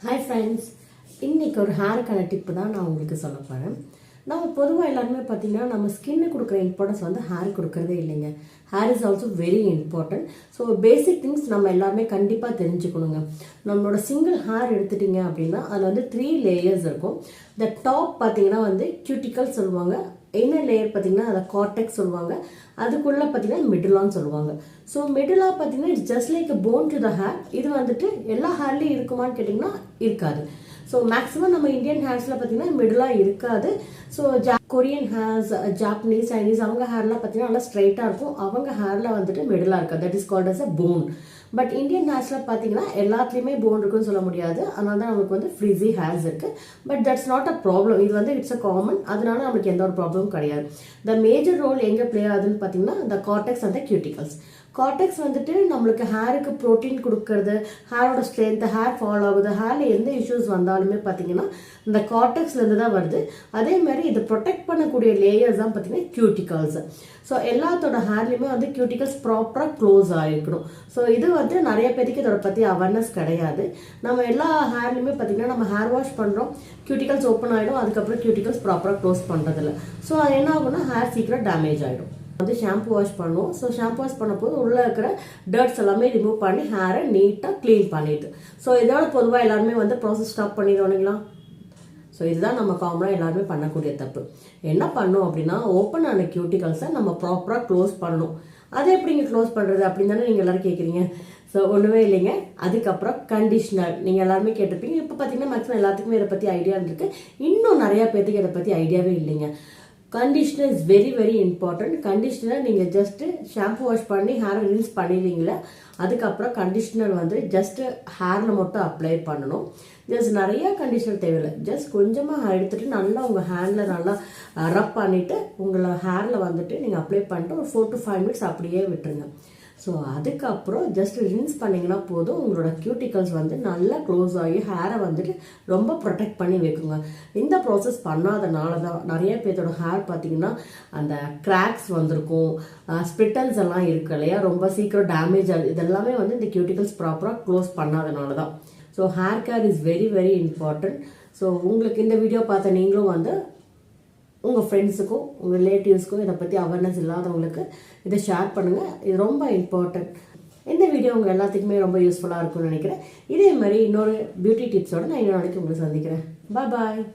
Hi friends, இன்றைக்கி ஒரு ஹேருக்கான tip தான் நான் உங்களுக்கு சொல்ல போகிறேன். நம்ம பொதுவாக எல்லாருமே பார்த்திங்கன்னா நம்ம ஸ்கின்னு கொடுக்குற இம்பார்ட்டன்ஸ் வந்து ஹேர் கொடுக்குறதே இல்லைங்க. Hair is also very important. So basic things நம்ம எல்லாருமே கண்டிப்பாக தெரிஞ்சுக்கணுங்க. நம்மளோட சிங்கிள் ஹேர் எடுத்துட்டிங்க அப்படின்னா அதில் வந்து 3 லேயர்ஸ் இருக்கும். இந்த டாப் பார்த்திங்கன்னா வந்து கியூட்டிக்கல் சொல்லுவாங்க. இன்னர் லேயர் பார்த்திங்கன்னா அதை கார்டெக்ஸ் சொல்லுவாங்க. அதுக்குள்ளே பார்த்திங்கன்னா மிடிலான்னு சொல்லுவாங்க. ஸோ மிடிலா பார்த்திங்கன்னா it's just like a phone to the hair. இது வந்துட்டு எல்லா ஹேர்லேயும் இருக்குமான்னு கேட்டிங்கன்னா இருக்காது. ஸோ மேக்ஸிமம் நம்ம இந்தியன் ஹேர்ஸில் பார்த்தீங்கன்னா மிடிலாக இருக்காது. So Korean hairs, Japanese, Chinese அவங்க ஹேர்லாம் பார்த்தீங்கன்னா நல்லா ஸ்ட்ரைட்டாக இருக்கும். அவங்க ஹேரில் வந்துட்டு மிடிலாக இருக்காது. That is called as a bone. But Indian ஹேர்ஸில் பார்த்தீங்கன்னா எல்லாத்துலேயுமே போன் இருக்குன்னு சொல்ல முடியாது. அதனால தான் நமக்கு வந்து ஃப்ரிஸி ஹேர்ஸ் இருக்குது. But that's not a problem. இது வந்து இட்ஸ் அ காமன். அதனால நமக்கு எந்த ஒரு ப்ராப்ளமும் கிடையாது. த மேஜர் ரோல் எங்கே ப்ளே ஆகுதுன்னு பார்த்தீங்கன்னா த cortex and the cuticles. Cortex வந்துட்டு நம்மளுக்கு ஹேருக்கு ப்ரோட்டீன் கொடுக்கறது, ஹேரோட ஸ்ட்ரென்த், ஹேர் ஃபால் ஆகுது, ஹேரில் எந்த இஷ்யூஸ் வந்தாலுமே பார்த்தீங்கன்னா இந்த கார்டெக்ஸ்லேருந்து தான் வருது. அதே மாதிரி இதை ப்ரொடெக்ட் பண்ணக்கூடிய லேயர்ஸ் தான் பார்த்தீங்கன்னா கியூட்டிகல்ஸ். ஸோ எல்லாத்தோட ஹேர்லையுமே வந்து கியூட்டிகல்ஸ் ப்ராப்பராக க்ளோஸ் ஆகிருக்கணும். ஸோ இது வந்து நிறைய பேருக்கு இதோட பற்றி அவேர்னஸ் கிடையாது. நம்ம எல்லா ஹேர்லையுமே பார்த்தீங்கன்னா நம்ம ஹேர் வாஷ் பண்ணுறோம், கியூட்டிகல்ஸ் ஓப்பன் ஆகிடும், அதுக்கப்புறம் கியூட்டிகல்ஸ் ப்ராப்பராக க்ளோஸ் பண்ணுறதில்ல. ஸோ அது என்ன ஆகும்னா ஹேர் சீக்கிரம் டேமேஜ் ஆகிடும். வந்து ஷாம்பு வாஷ் பண்ணுவோம். ஸோ ஷாம்பு வாஷ் பண்ண போது உள்ளே இருக்கிற டர்ட்ஸ் எல்லாமே ரிமூவ் பண்ணி ஹேரை நீட்டாக க்ளீன் பண்ணிட்டு, ஸோ இதோட பொதுவாக எல்லாருமே வந்து ப்ராசஸ் ஸ்டாப் பண்ணிடுவானுங்களா. ஸோ இதுதான் நம்ம காமனாக எல்லாருமே பண்ணக்கூடிய தப்பு. என்ன பண்ணும் அப்படின்னா ஓப்பன் ஆன கியூட்டிகல்ஸை நம்ம ப்ராப்பராக க்ளோஸ் பண்ணணும். அதை எப்படிங்க க்ளோஸ் பண்ணுறது அப்படின்னு தானே நீங்கள் எல்லோரும் கேட்குறீங்க. ஸோ ஒன்றுமே இல்லைங்க. அதுக்கப்புறம் கண்டிஷ்னர் நீங்கள் எல்லாருமே கேட்டிருப்பீங்க. இப்போ பார்த்தீங்கன்னா மேக்ஸிமம் எல்லாத்துக்குமே இதை பற்றி ஐடியா இருந்திருக்கு. இன்னும் நிறையா பேருக்கு இதை பற்றி ஐடியாவே இல்லைங்க. Conditioner is very very important. Conditioner நீங்கள் ஜஸ்ட்டு ஷாம்பு வாஷ் பண்ணி ஹேரை ரின்ஸ் பண்ணிடுவீங்களா, அதுக்கப்புறம் கண்டிஷ்னர் வந்து ஜஸ்ட்டு ஹேரில் மட்டும் அப்ளை பண்ணணும். ஜஸ்ட் நிறையா கண்டிஷ்னர் தேவையில்லை. ஜஸ்ட் கொஞ்சமாக எடுத்துகிட்டு நல்லா உங்கள் ஹேண்டில் நல்லா ரப் பண்ணிவிட்டு உங்களை ஹேரில் வந்துட்டு நீங்கள் அப்ளை பண்ணிட்டு ஒரு 4 to 5 minutes அப்படியே விட்டுருங்க. ஸோ அதுக்கப்புறம் ஜஸ்ட் ரின்ஸ் பண்ணிங்கன்னா போதும். உங்களோட கியூட்டிகல்ஸ் வந்து நல்லா க்ளோஸ் ஆகி ஹேரை வந்துட்டு ரொம்ப ப்ரொடெக்ட் பண்ணி வைக்குங்க. இந்த ப்ராசஸ் பண்ணாதனால தான் நிறைய பேர்த்தோட ஹேர் பார்த்தீங்கன்னா அந்த கிராக்ஸ் வந்திருக்கும், ஸ்பிட்டல்ஸ் எல்லாம் இருக்கு இல்லையா, ரொம்ப சீக்கிரம் டேமேஜ் ஆகுது. இதெல்லாமே வந்து இந்த கியூட்டிகல்ஸ் ப்ராப்பராக க்ளோஸ் பண்ணாதனால தான். So hair care is very very important. So உங்களுக்கு இந்த வீடியோ பார்த்த நீங்களும் வந்து உங்கள் ஃப்ரெண்ட்ஸுக்கும் உங்கள் ரிலேட்டிவ்ஸ்க்கும் இதை பற்றி அவேர்னஸ் இல்லாதவங்களுக்கு இதை ஷேர் பண்ணுங்கள். இது ரொம்ப இம்பார்ட்டன்ட். இந்த வீடியோ உங்கள் எல்லாத்துக்குமே ரொம்ப யூஸ்ஃபுல்லாக இருக்கும்னு நினைக்கிறேன். இதே மாதிரி இன்னொரு பியூட்டி டிப்ஸோடு நான் இன்னொரு நாளைக்கு உங்களை சந்திக்கிறேன். பாய்.